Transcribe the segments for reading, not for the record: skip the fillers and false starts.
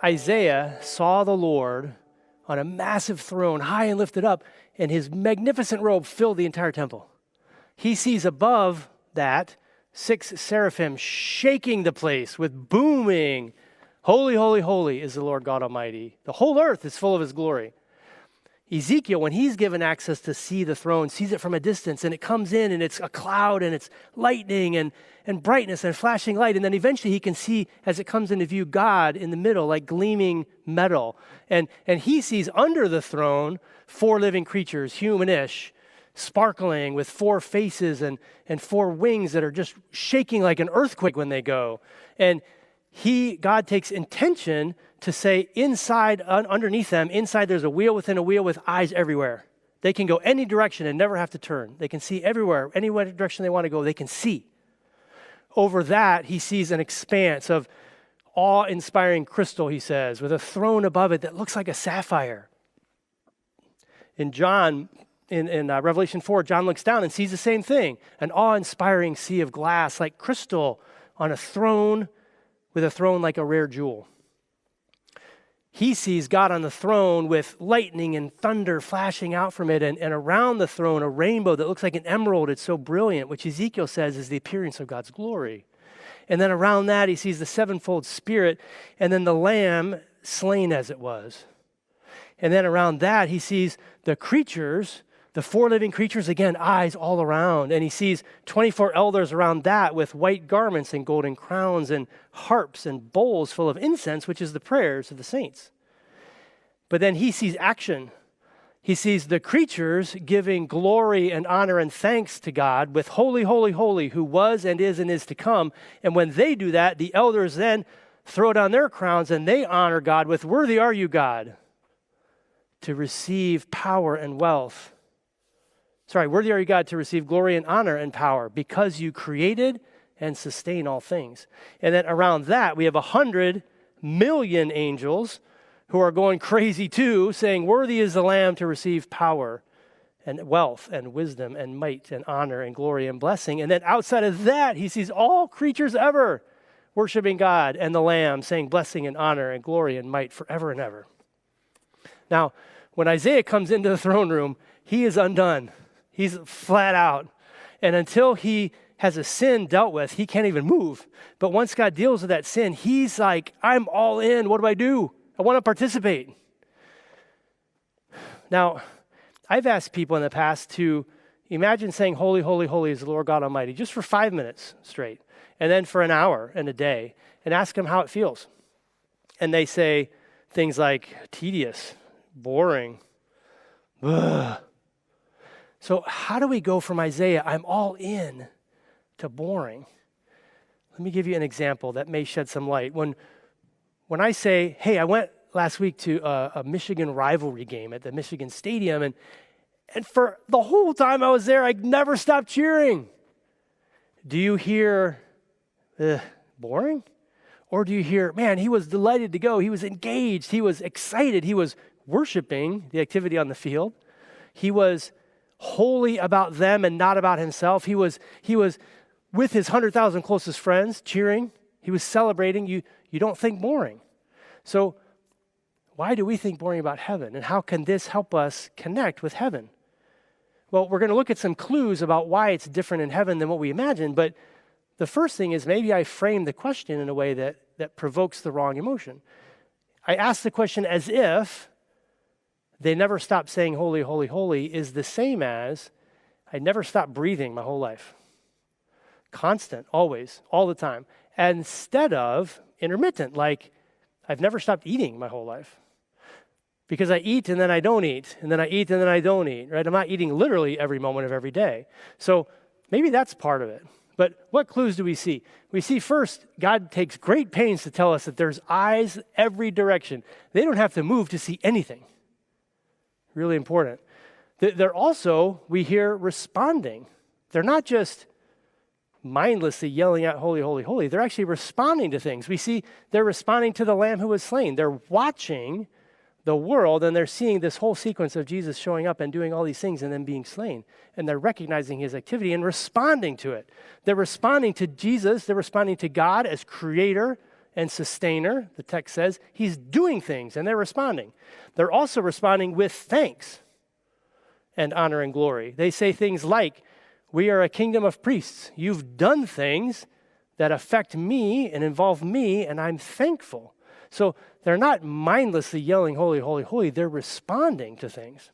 Isaiah saw the Lord on a massive throne, high and lifted up, and his magnificent robe filled the entire temple. He sees above that 6 seraphim shaking the place with booming, "Holy, holy, holy is the Lord God Almighty. The whole earth is full of his glory." Ezekiel, when he's given access to see the throne, sees it from a distance, and it comes in, and it's a cloud, and it's lightning, and brightness, and flashing light. And then eventually he can see, as it comes into view, God in the middle, like gleaming metal. And he sees under the throne 4 living creatures, humanish, sparkling with 4 faces and 4 wings that are just shaking like an earthquake when they go. And God takes intention to say inside, underneath them, inside there's a wheel within a wheel with eyes everywhere. They can go any direction and never have to turn. They can see everywhere, any direction they want to go, they can see. Over that, he sees an expanse of awe-inspiring crystal, he says, with a throne above it that looks like a sapphire. In Revelation 4, John looks down and sees the same thing, an awe-inspiring sea of glass like crystal on a throne, with a throne like a rare jewel. He sees God on the throne with lightning and thunder flashing out from it, and around the throne a rainbow that looks like an emerald. It's so brilliant, which Ezekiel says is the appearance of God's glory. And then around that he sees the 7-fold Spirit, and then the Lamb slain as it was. And then around that he sees the creatures, the 4 living creatures, again, eyes all around. And he sees 24 elders around that with white garments and golden crowns and harps and bowls full of incense, which is the prayers of the saints. But then he sees action. He sees the creatures giving glory and honor and thanks to God with holy, holy, holy, who was and is to come. And when they do that, the elders then throw down their crowns and they honor God with, "Worthy are you, God, to receive power and wealth." Worthy are you, God, to receive glory and honor and power, because you created and sustain all things. And then around that, we have 100 million angels who are going crazy too, saying, "Worthy is the Lamb to receive power and wealth and wisdom and might and honor and glory and blessing." And then outside of that, he sees all creatures ever worshiping God and the Lamb, saying blessing and honor and glory and might forever and ever. Now, when Isaiah comes into the throne room, he is undone. He's flat out. And until he has a sin dealt with, he can't even move. But once God deals with that sin, he's like, "I'm all in. What do? I want to participate." Now, I've asked people in the past to imagine saying, "Holy, holy, holy is the Lord God Almighty," just for 5 minutes straight, and then for an hour in a day, and ask them how it feels. And they say things like tedious, boring, ugh. So how do we go from Isaiah, "I'm all in," to boring? Let me give you an example that may shed some light. When I say, "Hey, I went last week to a Michigan rivalry game at the Michigan Stadium, and for the whole time I was there, I never stopped cheering." Do you hear, boring? Or do you hear, "Man, he was delighted to go. He was engaged. He was excited. He was worshiping the activity on the field. He was wholly about them and not about himself. He was with his 100,000 closest friends cheering. He was celebrating." You don't think boring. So why do we think boring about heaven? And how can this help us connect with heaven? Well, we're going to look at some clues about why it's different in heaven than what we imagine. But the first thing is, maybe I frame the question in a way that provokes the wrong emotion. I ask the question as if "they never stop saying holy, holy, holy" is the same as "I never stopped breathing my whole life." Constant, always, all the time. Instead of intermittent, like "I've never stopped eating my whole life." Because I eat and then I don't eat, and then I eat and then I don't eat, right? I'm not eating literally every moment of every day. So maybe that's part of it. But what clues do we see? We see first, God takes great pains to tell us that there's eyes every direction. They don't have to move to see anything. Really important. They're also, we hear, responding. They're not just mindlessly yelling out "holy, holy, holy." They're actually responding to things. We see they're responding to the Lamb who was slain. They're watching the world, and they're seeing this whole sequence of Jesus showing up and doing all these things and then being slain. And they're recognizing his activity and responding to it. They're responding to Jesus. They're responding to God as creator and sustainer. The text says he's doing things, and they're responding. They're also responding with thanks and honor and glory. They say things like, we are a kingdom of priests. You've done things that affect me and involve me, and I'm thankful. So they're not mindlessly yelling, holy, holy, holy. They're responding to things.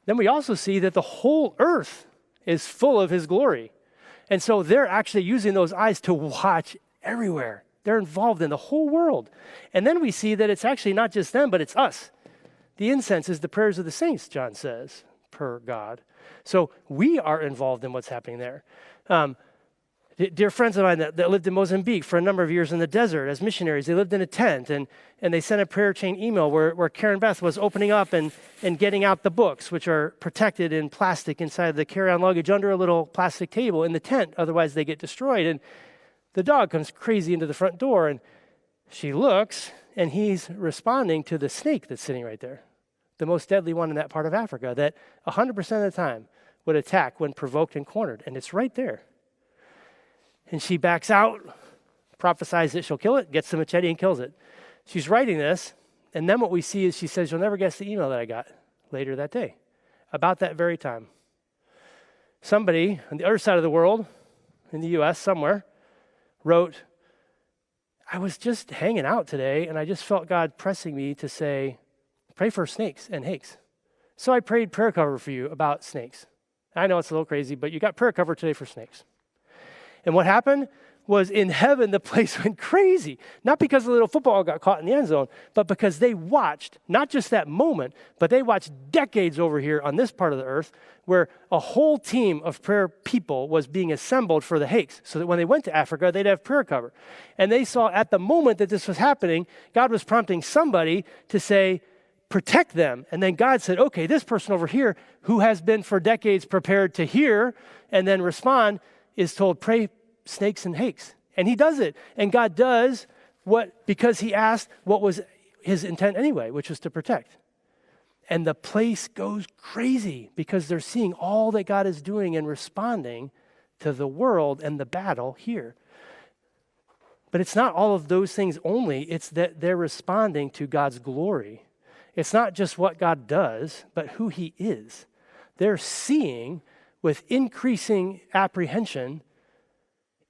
Then we also see that the whole earth is full of his glory. And so they're actually using those eyes to watch everywhere. They're involved in the whole world. And then we see that it's actually not just them, but it's us. The incense is the prayers of the saints, John says, per God. So we are involved in what's happening there. Dear friends of mine that lived in Mozambique for a number of years in the desert as missionaries, they lived in a tent, and they sent a prayer chain email where Karen Beth was opening up and getting out the books, which are protected in plastic inside the carry-on luggage under a little plastic table in the tent. Otherwise, they get destroyed. And the dog comes crazy into the front door, and she looks, and he's responding to the snake that's sitting right there, the most deadly one in that part of Africa that 100% of the time would attack when provoked and cornered, and it's right there. And she backs out, prophesies that she'll kill it, gets the machete and kills it. She's writing this, and then what we see is she says, you'll never guess the email that I got later that day, about that very time. Somebody on the other side of the world, in the U.S. somewhere, wrote, I was just hanging out today, and I just felt God pressing me to say, pray for snakes and hakes. So I prayed prayer cover for you about snakes. I know it's a little crazy, but you got prayer cover today for snakes. And what happened was in heaven, the place went crazy. Not because the little football got caught in the end zone, but because they watched, not just that moment, but they watched decades over here on this part of the earth where a whole team of prayer people was being assembled for the hakes so that when they went to Africa, they'd have prayer cover. And they saw at the moment that this was happening, God was prompting somebody to say, protect them. And then God said, okay, this person over here who has been for decades prepared to hear and then respond is told, pray snakes and hakes. And he does it. And God does what, because he asked what was his intent anyway, which was to protect. And the place goes crazy because they're seeing all that God is doing and responding to the world and the battle here. But it's not all of those things only. It's that they're responding to God's glory. It's not just what God does, but who he is. They're seeing with increasing apprehension,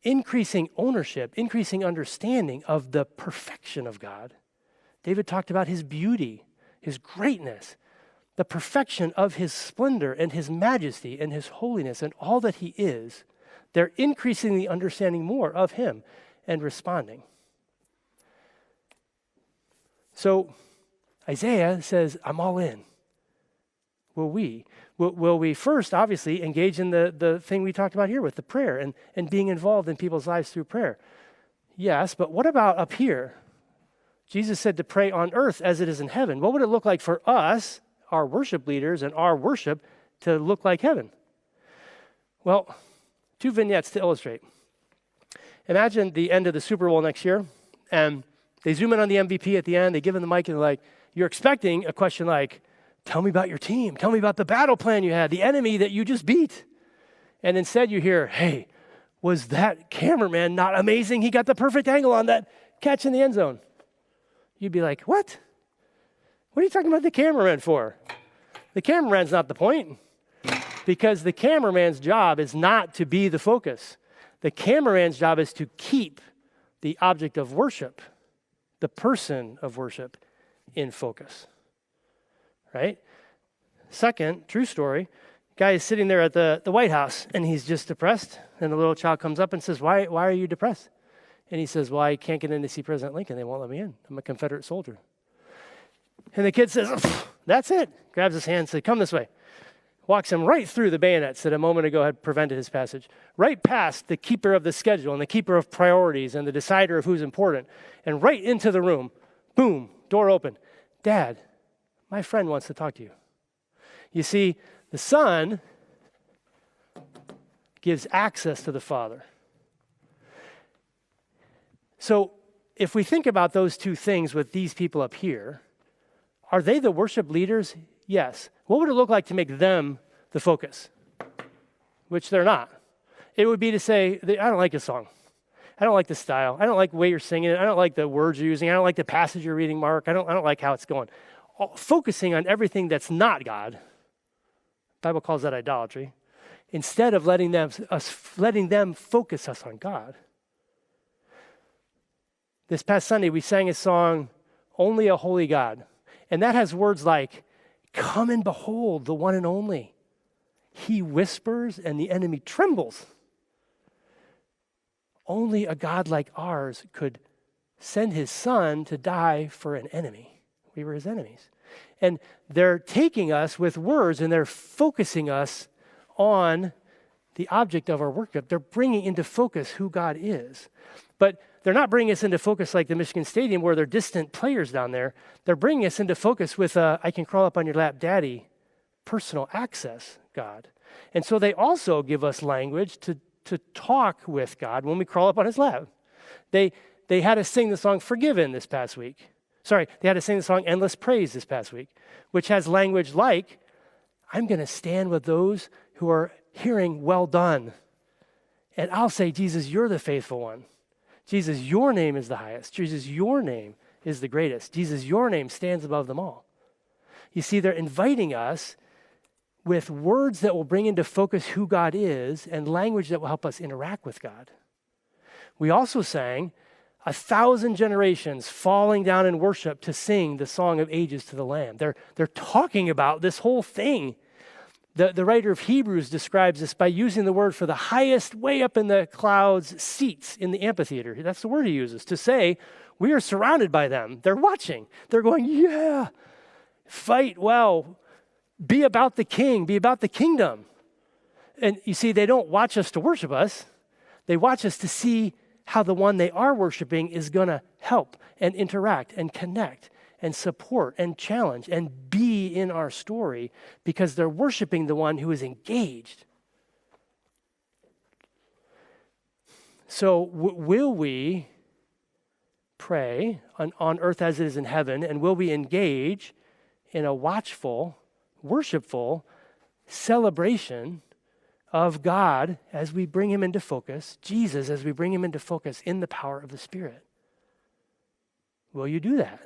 increasing ownership, increasing understanding of the perfection of God. David talked about his beauty, his greatness, the perfection of his splendor and his majesty and his holiness and all that he is. They're increasingly understanding more of him and responding. So Isaiah says, I'm all in. Will we? Will we first, obviously, engage in the thing we talked about here with the prayer and being involved in people's lives through prayer? Yes, but what about up here? Jesus said to pray on earth as it is in heaven. What would it look like for us, our worship leaders, and our worship to look like heaven? Well, 2 vignettes to illustrate. Imagine the end of the Super Bowl next year, and they zoom in on the MVP at the end, they give him the mic, and they're like, you're expecting a question like, tell me about your team. Tell me about the battle plan you had, the enemy that you just beat. And instead you hear, hey, was that cameraman not amazing? He got the perfect angle on that catch in the end zone. You'd be like, what? What are you talking about the cameraman for? The cameraman's not the point, because the cameraman's job is not to be the focus. The cameraman's job is to keep the object of worship, the person of worship, in focus. Right? Second, true story, guy is sitting there at the White House, and he's just depressed, and the little child comes up and says, why are you depressed? And he says, well, I can't get in to see President Lincoln. They won't let me in. I'm a Confederate soldier. And the kid says, that's it. Grabs his hand and says, come this way. Walks him right through the bayonets that a moment ago had prevented his passage, right past the keeper of the schedule and the keeper of priorities and the decider of who's important, and right into the room. Boom, door open. Dad, my friend wants to talk to you. You see, the Son gives access to the Father. So if we think about those two things with these people up here, Are they the worship leaders? Yes. What would it look like to make them the focus? Which they're not. It would be to say, I don't like this song. I don't like the style. I don't like the way you're singing it. I don't like the words you're using. I don't like the passage you're reading, Mark. I don't like how it's going. Focusing on everything that's not God. The Bible calls that idolatry. Instead of letting them focus us on God. This past Sunday, we sang a song, Only a Holy God. And that has words like, come and behold the one and only. He whispers and the enemy trembles. Only a God like ours could send his son to die for an enemy. We were his enemies. And they're taking us with words and they're focusing us on the object of our worship. They're bringing into focus who God is. But they're not bringing us into focus like the Michigan Stadium where they're distant players down there. They're bringing us into focus with I can crawl up on your lap, daddy, personal access, God. And so they also give us language to talk with God when we crawl up on his lap. They had us sing the song Forgiven this past week. Sorry, they had us sing the song Endless Praise this past week, which has language like, I'm going to stand with those who are hearing well done. And I'll say, Jesus, you're the faithful one. Jesus, your name is the highest. Jesus, your name is the greatest. Jesus, your name stands above them all. You see, they're inviting us with words that will bring into focus who God is and language that will help us interact with God. We also sang 1,000 generations falling down in worship to sing the Song of Ages to the Lamb. They're talking about this whole thing. The writer of Hebrews describes this by using the word for the highest, way up in the clouds, seats in the amphitheater. That's the word he uses to say, we are surrounded by them. They're watching. They're going, yeah, fight well. Be about the king. Be about the kingdom. And you see, they don't watch us to worship us. They watch us to see how the one they are worshiping is going to help and interact and connect and support and challenge and be in our story because they're worshiping the one who is engaged. So will we pray on earth as it is in heaven, and will we engage in a watchful, worshipful celebration of God as we bring him into focus, Jesus as we bring him into focus in the power of the Spirit? Will you do that?